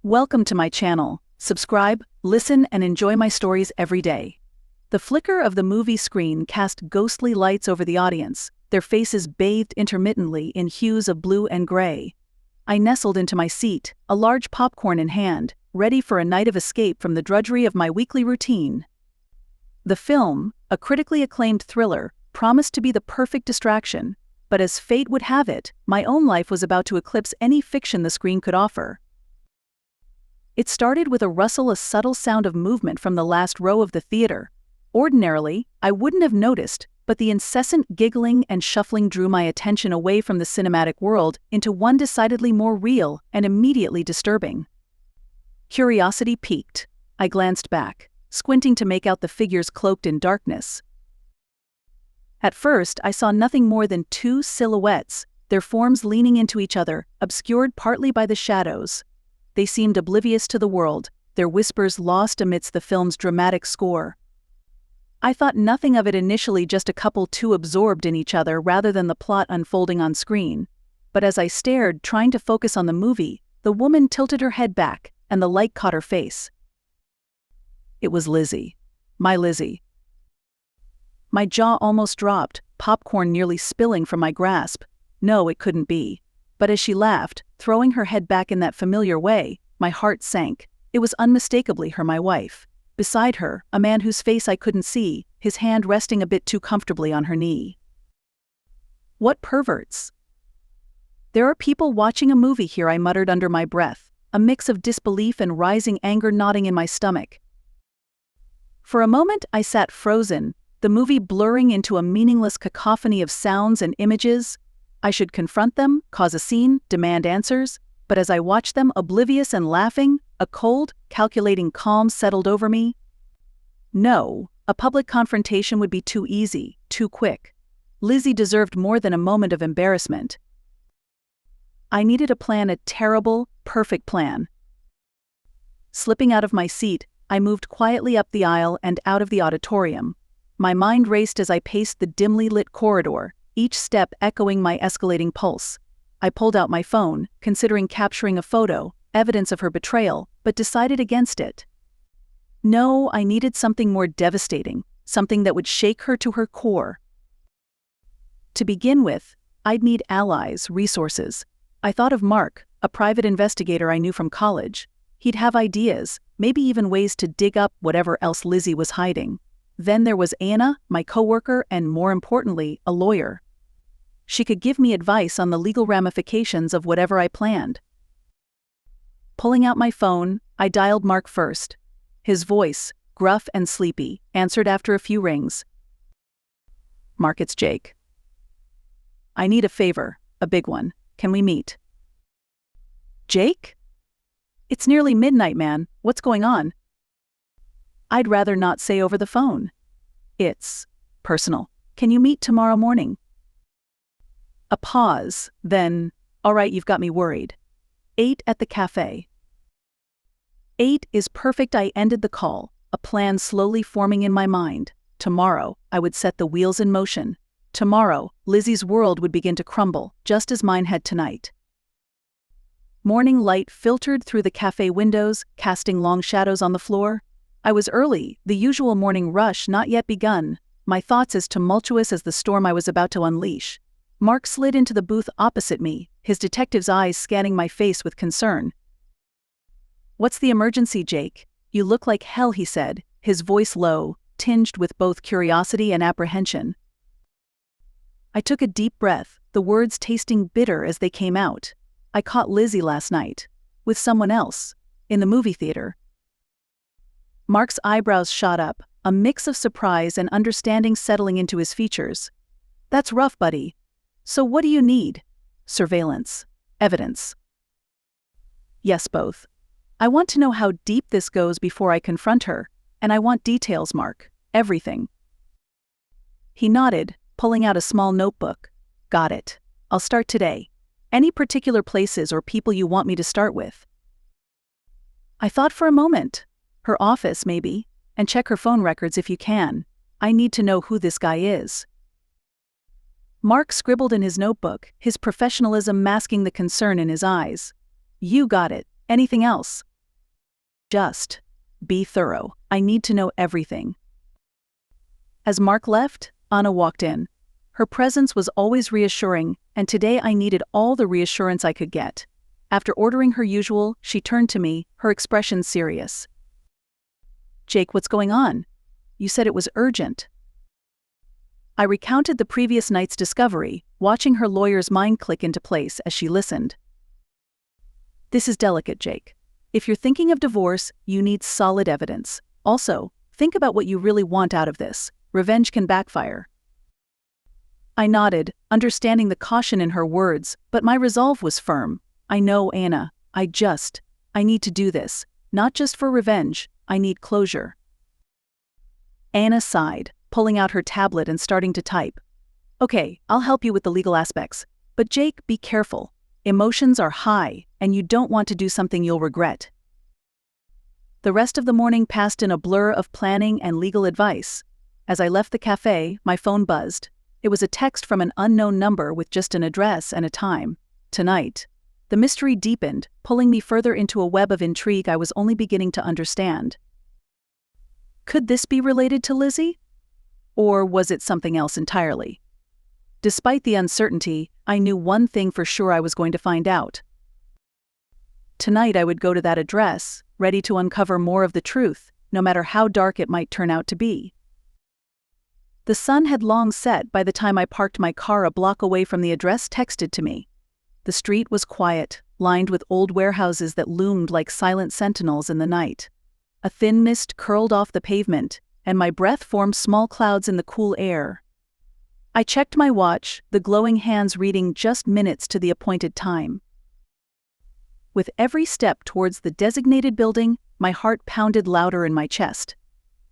Welcome to my channel. Subscribe, listen, and enjoy my stories every day. The flicker of the movie screen cast ghostly lights over the audience, their faces bathed intermittently in hues of blue and gray. I nestled into my seat, a large popcorn in hand, ready for a night of escape from the drudgery of my weekly routine. The film, a critically acclaimed thriller, promised to be the perfect distraction, but as fate would have it, my own life was about to eclipse any fiction the screen could offer. It started with a subtle sound of movement from the last row of the theater. Ordinarily, I wouldn't have noticed, but the incessant giggling and shuffling drew my attention away from the cinematic world into one decidedly more real and immediately disturbing. Curiosity piqued. I glanced back, squinting to make out the figures cloaked in darkness. At first, I saw nothing more than two silhouettes, their forms leaning into each other, obscured partly by the shadows. They seemed oblivious to the world, their whispers lost amidst the film's dramatic score. I thought nothing of it initially, just a couple too absorbed in each other rather than the plot unfolding on screen. But as I stared, trying to focus on the movie, the woman tilted her head back, and the light caught her face. It was Lizy. My Lizy. My jaw almost dropped, popcorn nearly spilling from my grasp. No, it couldn't be. But as she laughed, throwing her head back in that familiar way, my heart sank. It was unmistakably her, my wife. Beside her, a man whose face I couldn't see, his hand resting a bit too comfortably on her knee. What perverts! There are people watching a movie here, I muttered under my breath, a mix of disbelief and rising anger knotting in my stomach. For a moment I sat frozen, the movie blurring into a meaningless cacophony of sounds and images. I should confront them, cause a scene, demand answers, but as I watched them, oblivious and laughing, a cold, calculating calm settled over me. No, a public confrontation would be too easy, too quick. Lizy deserved more than a moment of embarrassment. I needed a plan, a terrible, perfect plan. Slipping out of my seat, I moved quietly up the aisle and out of the auditorium. My mind raced as I paced the dimly lit corridor, each step echoing my escalating pulse. I pulled out my phone, considering capturing a photo, evidence of her betrayal, but decided against it. No, I needed something more devastating, something that would shake her to her core. To begin with, I'd need allies, resources. I thought of Mark, a private investigator I knew from college. He'd have ideas, maybe even ways to dig up whatever else Lizy was hiding. Then there was Anna, my coworker, and more importantly, a lawyer. She could give me advice on the legal ramifications of whatever I planned. Pulling out my phone, I dialed Mark first. His voice, gruff and sleepy, answered after a few rings. "Mark, it's Jake. I need a favor, a big one. Can we meet?" "Jake? It's nearly midnight, man. What's going on?" "I'd rather not say over the phone. It's personal. Can you meet tomorrow morning?" A pause, then, "All right, you've got me worried. 8 at the cafe." 8 is perfect. I ended the call, a plan slowly forming in my mind. Tomorrow, I would set the wheels in motion. Tomorrow, Lizy's world would begin to crumble, just as mine had tonight. Morning light filtered through the cafe windows, casting long shadows on the floor. I was early, the usual morning rush not yet begun, my thoughts as tumultuous as the storm I was about to unleash. Mark slid into the booth opposite me, his detective's eyes scanning my face with concern. "What's the emergency, Jake? You look like hell," he said, his voice low, tinged with both curiosity and apprehension. I took a deep breath, the words tasting bitter as they came out. "I caught Lizy last night. With someone else. In the movie theater." Mark's eyebrows shot up, a mix of surprise and understanding settling into his features. "That's rough, buddy. So what do you need?" "Surveillance. Evidence." "Yes, both. I want to know how deep this goes before I confront her, and I want details, Mark. Everything." He nodded, pulling out a small notebook. "Got it. I'll start today. Any particular places or people you want me to start with?" I thought for a moment. "Her office, maybe, and check her phone records if you can. I need to know who this guy is." Mark scribbled in his notebook, his professionalism masking the concern in his eyes. "You got it. Anything else?" Just be thorough. I need to know everything. As Mark left, Anna walked in. Her presence was always reassuring, and today I needed all the reassurance I could get. After ordering her usual, she turned to me, her expression serious. "Jake, what's going on? You said it was urgent." I recounted the previous night's discovery, watching her lawyer's mind click into place as she listened. "This is delicate, Jake. If you're thinking of divorce, you need solid evidence. Also, think about what you really want out of this. Revenge can backfire." I nodded, understanding the caution in her words, but my resolve was firm. "I know, Anna. I need to do this. Not just for revenge, I need closure." Anna sighed, pulling out her tablet and starting to type. "Okay, I'll help you with the legal aspects. But Jake, be careful. Emotions are high, and you don't want to do something you'll regret." The rest of the morning passed in a blur of planning and legal advice. As I left the cafe, my phone buzzed. It was a text from an unknown number with just an address and a time. Tonight. The mystery deepened, pulling me further into a web of intrigue I was only beginning to understand. Could this be related to Lizy? Or was it something else entirely? Despite the uncertainty, I knew one thing for sure I was going to find out. Tonight I would go to that address, ready to uncover more of the truth, no matter how dark it might turn out to be. The sun had long set by the time I parked my car a block away from the address texted to me. The street was quiet, lined with old warehouses that loomed like silent sentinels in the night. A thin mist curled off the pavement, and my breath formed small clouds in the cool air. I checked my watch, the glowing hands reading just minutes to the appointed time. With every step towards the designated building, my heart pounded louder in my chest.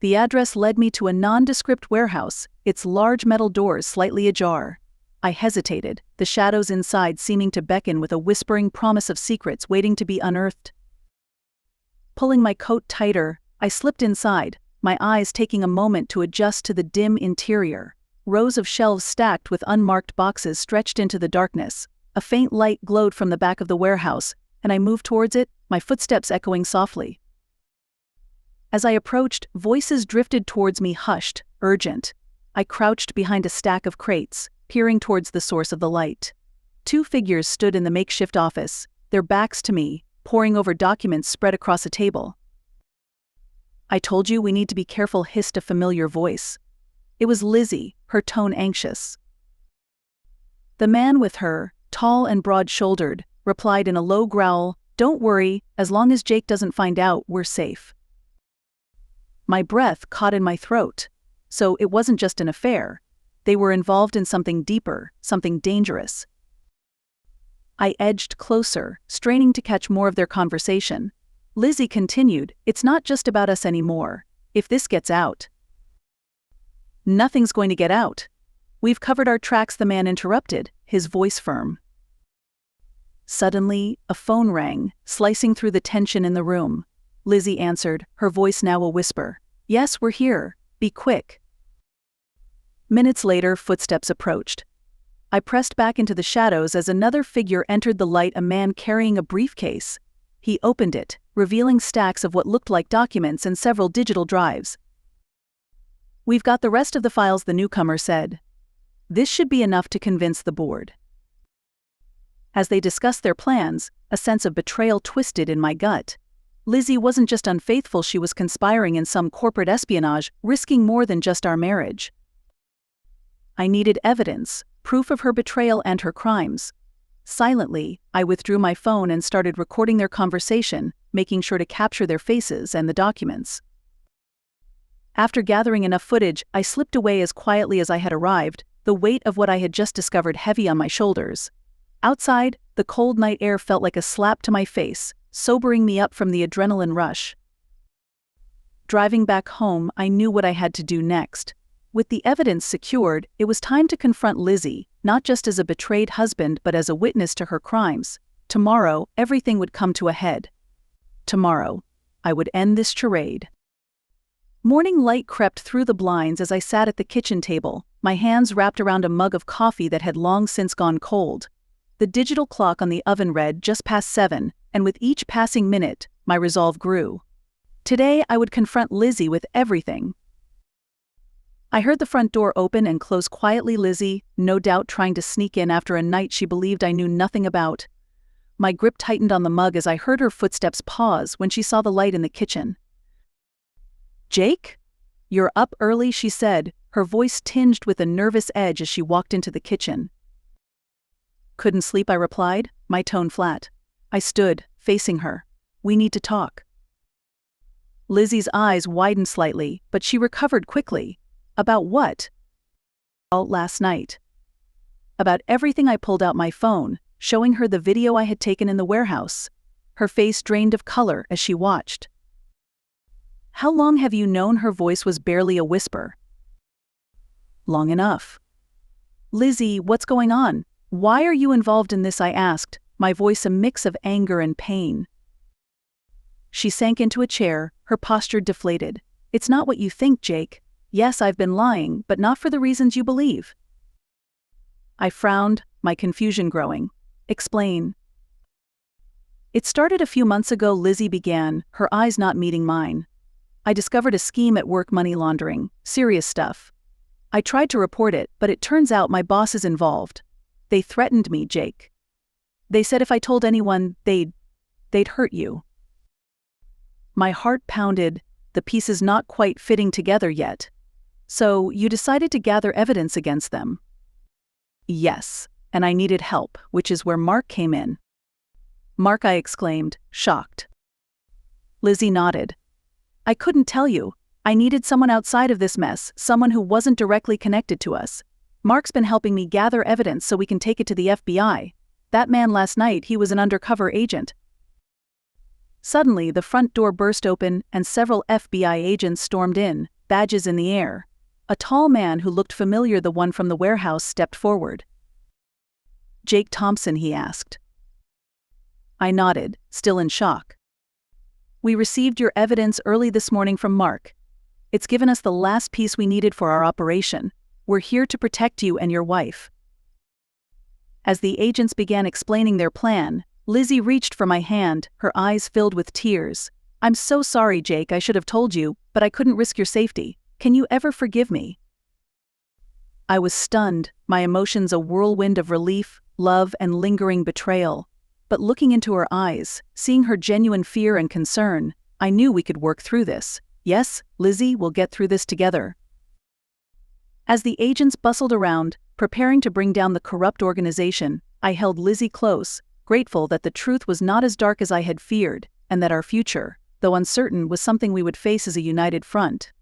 The address led me to a nondescript warehouse, its large metal doors slightly ajar. I hesitated, the shadows inside seeming to beckon with a whispering promise of secrets waiting to be unearthed. Pulling my coat tighter, I slipped inside, my eyes taking a moment to adjust to the dim interior. Rows of shelves stacked with unmarked boxes stretched into the darkness. A faint light glowed from the back of the warehouse, and I moved towards it, my footsteps echoing softly. As I approached, voices drifted towards me, hushed, urgent. I crouched behind a stack of crates, peering towards the source of the light. Two figures stood in the makeshift office, their backs to me, poring over documents spread across a table. "I told you we need to be careful," hissed a familiar voice. It was Lizy, her tone anxious. The man with her, tall and broad-shouldered, replied in a low growl, "Don't worry, as long as Jake doesn't find out, we're safe." My breath caught in my throat. So it wasn't just an affair. They were involved in something deeper, something dangerous. I edged closer, straining to catch more of their conversation. Lizy continued, "It's not just about us anymore. If this gets out..." "Nothing's going to get out. We've covered our tracks," the man interrupted, his voice firm. Suddenly, a phone rang, slicing through the tension in the room. Lizy answered, her voice now a whisper. "Yes, we're here. Be quick." Minutes later, footsteps approached. I pressed back into the shadows as another figure entered the light, a man carrying a briefcase. He opened it, revealing stacks of what looked like documents and several digital drives. "We've got the rest of the files," the newcomer said. "This should be enough to convince the board." As they discussed their plans, a sense of betrayal twisted in my gut. Lizy wasn't just unfaithful, she was conspiring in some corporate espionage, risking more than just our marriage. I needed evidence, proof of her betrayal and her crimes. Silently, I withdrew my phone and started recording their conversation, making sure to capture their faces and the documents. After gathering enough footage, I slipped away as quietly as I had arrived, the weight of what I had just discovered heavy on my shoulders. Outside, the cold night air felt like a slap to my face, sobering me up from the adrenaline rush. Driving back home, I knew what I had to do next. With the evidence secured, it was time to confront Lizy, not just as a betrayed husband but as a witness to her crimes. Tomorrow, everything would come to a head. Tomorrow, I would end this charade. Morning light crept through the blinds as I sat at the kitchen table, my hands wrapped around a mug of coffee that had long since gone cold. The digital clock on the oven read just past 7, and with each passing minute, my resolve grew. Today I would confront Lizy with everything. I heard the front door open and close quietly. Lizy, no doubt trying to sneak in after a night she believed I knew nothing about. My grip tightened on the mug as I heard her footsteps pause when she saw the light in the kitchen. "Jake? You're up early," she said, her voice tinged with a nervous edge as she walked into the kitchen. "Couldn't sleep," I replied, my tone flat. I stood, facing her. "We need to talk." Lizy's eyes widened slightly, but she recovered quickly. "About what?" "Last night." About everything. I pulled out my phone, showing her the video I had taken in the warehouse. Her face drained of color as she watched. "How long have you known?" Her voice was barely a whisper. "Long enough." "Lizy, what's going on? Why are you involved in this?" I asked, my voice a mix of anger and pain. She sank into a chair, her posture deflated. "It's not what you think, Jake. Yes, I've been lying, but not for the reasons you believe." I frowned, my confusion growing. "Explain." "It started a few months ago," Lizy began, her eyes not meeting mine. "I discovered a scheme at work, money laundering, serious stuff. I tried to report it, but it turns out my boss is involved. They threatened me, Jake. They said if I told anyone, they'd hurt you." My heart pounded, the pieces not quite fitting together yet. "So, you decided to gather evidence against them?" "Yes, and I needed help, which is where Mark came in." "Mark?" I exclaimed, shocked. Lizy nodded. "I couldn't tell you. I needed someone outside of this mess, someone who wasn't directly connected to us. Mark's been helping me gather evidence so we can take it to the FBI. That man last night, he was an undercover agent." Suddenly, the front door burst open and several FBI agents stormed in, badges in the air. A tall man who looked familiar, the one from the warehouse, stepped forward. "Jake Thompson?" he asked. I nodded, still in shock. "We received your evidence early this morning from Mark. It's given us the last piece we needed for our operation. We're here to protect you and your wife." As the agents began explaining their plan, Lizy reached for my hand, her eyes filled with tears. "I'm so sorry, Jake. I should have told you, but I couldn't risk your safety. Can you ever forgive me?" I was stunned, my emotions a whirlwind of relief, love, and lingering betrayal. But looking into her eyes, seeing her genuine fear and concern, I knew we could work through this. "Yes, Lizy, we'll get through this together." As the agents bustled around, preparing to bring down the corrupt organization, I held Lizy close, grateful that the truth was not as dark as I had feared, and that our future, though uncertain, was something we would face as a united front.